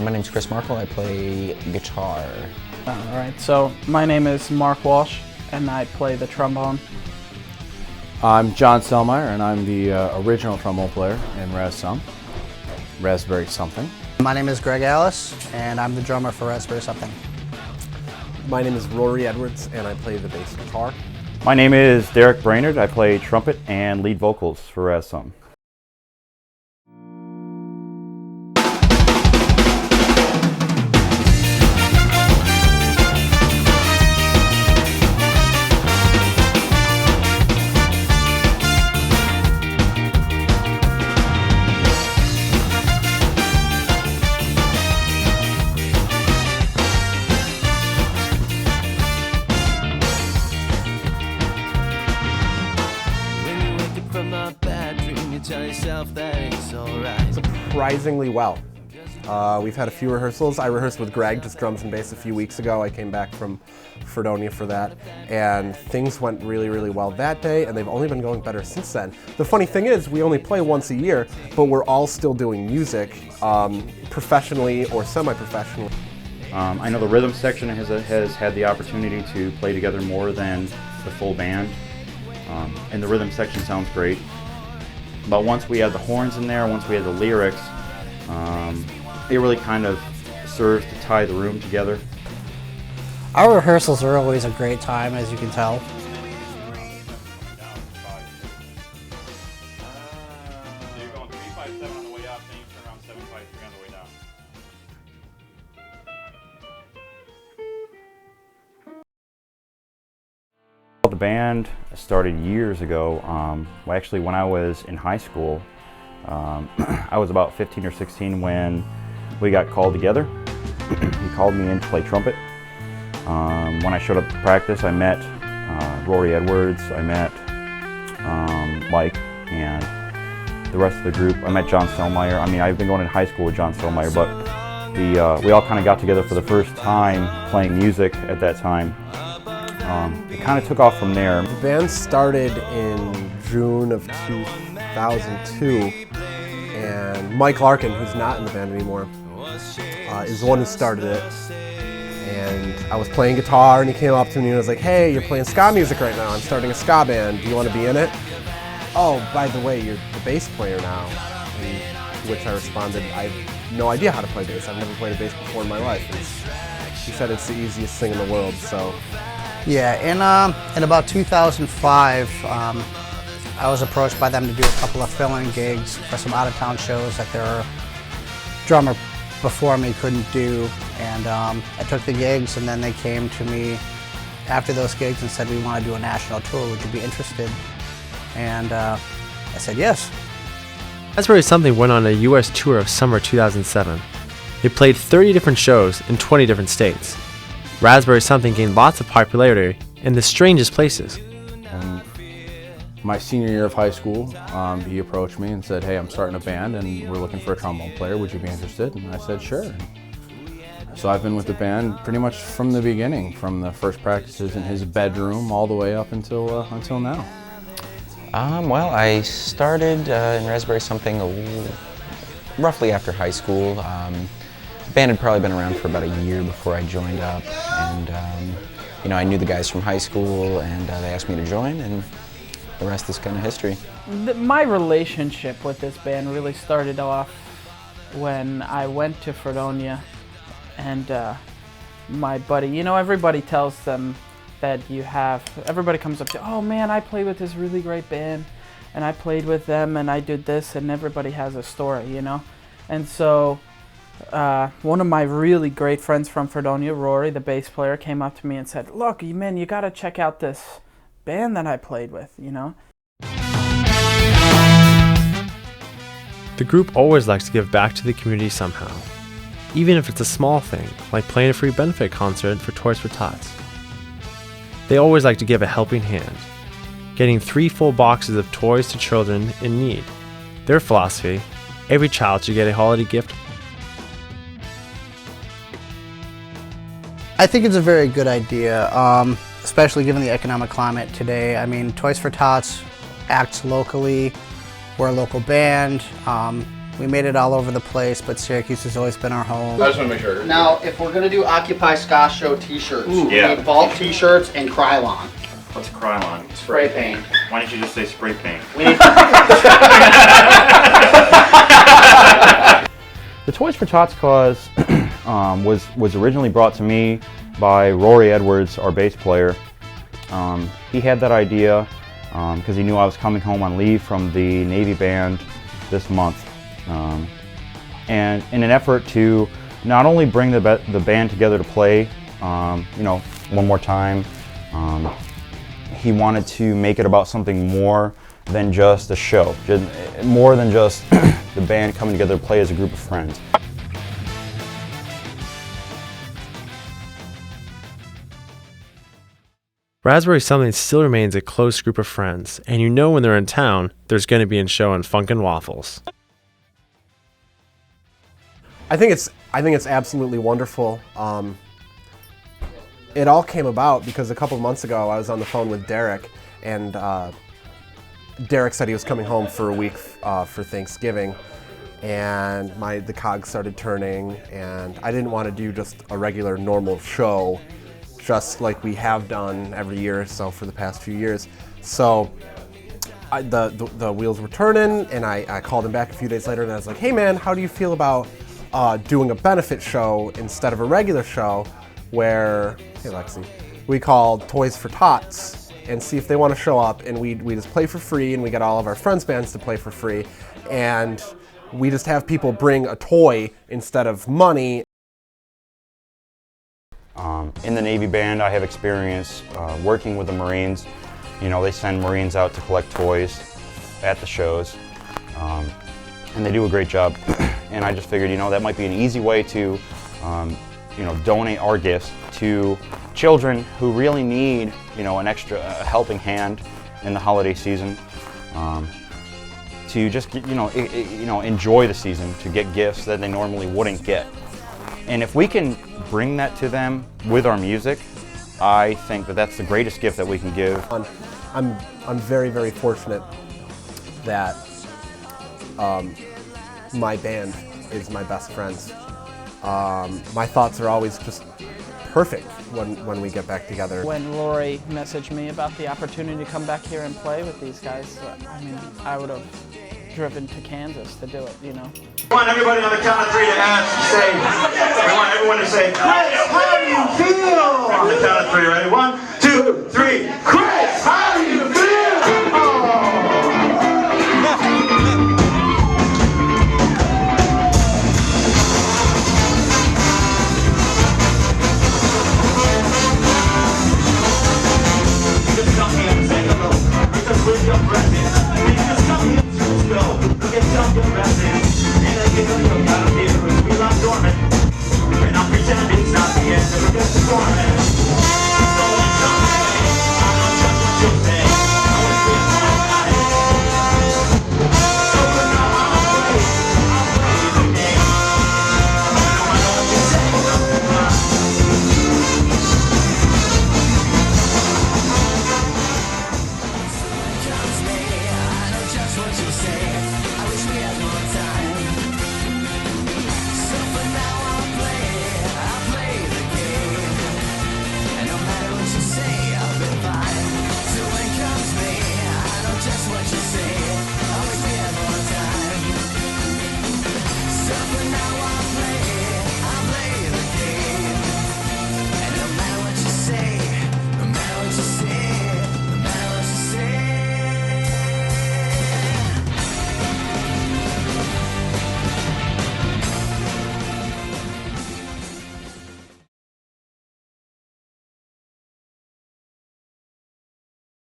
My name's Chris Markle. I play guitar. Alright, so my name is Mark Walsh and I play the trombone. I'm John Selmeyer and I'm the original trombone player in Razbari Sumthing. My name is Greg Ellis and I'm the drummer for Razbari Sumthing. My name is Rory Edwards and I play the bass guitar. My name is Derek Brainerd. I play trumpet and lead vocals for Raz Sum. Tell yourself that it's alright. Surprisingly well. We've had a few rehearsals. I rehearsed with Greg, just drums and bass, a few weeks ago. I came back from Fredonia for that, and things went really, really well that day, and they've only been going better since then. The funny thing is, we only play once a year, but we're all still doing music, professionally or semi-professionally. I know the rhythm section has had the opportunity to play together more than the full band, and the rhythm section sounds great. But once we had the horns in there, once we had the lyrics, it really kind of serves to tie the room together. Our rehearsals are always a great time, as you can tell. So you're going 3-5-7 on the way up, then you turn around 7-5-3 on the way down. The band started years ago. Well, actually, when I was in high school, I was about 15 or 16 when we got called together. He called me in to play trumpet. When I showed up to practice, I met Rory Edwards, I met Mike, and the rest of the group. I met John Selmeyer. I mean, I've been going in high school with John Selmeyer, but we all kind of got together for the first time playing music at that time. It kind of took off from there. The band started in June of 2002, and Mike Larkin, who's not in the band anymore, is the one who started it. And I was playing guitar, and he came up to me and was like, "Hey, you're playing ska music right now. I'm starting a ska band. Do you want to be in it?" "Oh, by the way, you're the bass player now." And to which I responded, "I have no idea how to play bass. I've never played a bass before in my life." He said it's the easiest thing in the world, so. Yeah, in about 2005, I was approached by them to do a couple of fill-in gigs for some out-of-town shows that their drummer before me couldn't do. And I took the gigs, and then they came to me after those gigs and said, "We want to do a national tour. Would you be interested?" And I said yes. Razbari Sumthing went on a U.S. tour of summer 2007. They played 30 different shows in 20 different states. Razbari Sumthing gained lots of popularity in the strangest places. And my senior year of high school, he approached me and said, "Hey, I'm starting a band and we're looking for a trombone player. Would you be interested?" And I said, "Sure." So I've been with the band pretty much from the beginning, from the first practices in his bedroom all the way up until now. Well, I started in Razbari Sumthing roughly after high school. The band had probably been around for about a year before I joined up, and you know, I knew the guys from high school, and they asked me to join, and the rest is kind of history. My relationship with this band really started off when I went to Fredonia, and my buddy, you know, everybody tells them that everybody comes up to, "Oh man, I played with this really great band, and I played with them, and I did this," and everybody has a story, you know? And so, one of my really great friends from Fredonia, Rory, the bass player, came up to me and said, "Look, man, you gotta check out this band that I played with, you know?" The group always likes to give back to the community somehow, even if it's a small thing, like playing a free benefit concert for Toys for Tots. They always like to give a helping hand, getting 3 full boxes of toys to children in need. Their philosophy: every child should get a holiday gift. I think it's a very good idea, especially given the economic climate today. I mean, Toys for Tots acts locally. We're a local band. We made it all over the place, but Syracuse has always been our home. I just want to make sure. Now, if we're gonna do Occupy Scotch Show t-shirts, we Yeah. need vault t-shirts and Krylon. What's Krylon? Spray paint. Why didn't you just say spray paint? We need The Toys for Tots cause was originally brought to me by Rory Edwards, our bass player. He had that idea because he knew I was coming home on leave from the Navy band this month. And in an effort to not only bring the band together to play, one more time, he wanted to make it about something more than just a show, more than just the band coming together to play as a group of friends. Razbari Sumthing still remains a close group of friends, and you know when they're in town, there's going to be a show in Funkin' Waffles. I think it's absolutely wonderful. It all came about because a couple of months ago I was on the phone with Derek, and Derek said he was coming home for a week for Thanksgiving, and the cogs started turning, and I didn't want to do just a regular normal show, just like we have done every year or so for the past few years. So the wheels were turning, and I called him back a few days later, and I was like, hey man, how do you feel about doing a benefit show instead of a regular show where, hey Lexi, we call Toys for Tots and see if they want to show up, and we just play for free, and we get all of our friends' bands to play for free, and we just have people bring a toy instead of money. In the Navy band, I have experience working with the Marines. You know, they send Marines out to collect toys at the shows, and they do a great job. And I just figured, that might be an easy way to, donate our gifts to children who really need, an extra helping hand in the holiday season, to just, enjoy the season, to get gifts that they normally wouldn't get. And if we can bring that to them with our music, I think that that's the greatest gift that we can give. I'm very, very fortunate that my band is my best friends. My thoughts are always just perfect when we get back together. When Lori messaged me about the opportunity to come back here and play with these guys, I would have driven to Kansas to do it, We want everybody on the count of three to say, we want everyone to say, Chris, how do you feel? On the count of three, ready? 1, 2, 3, Chris!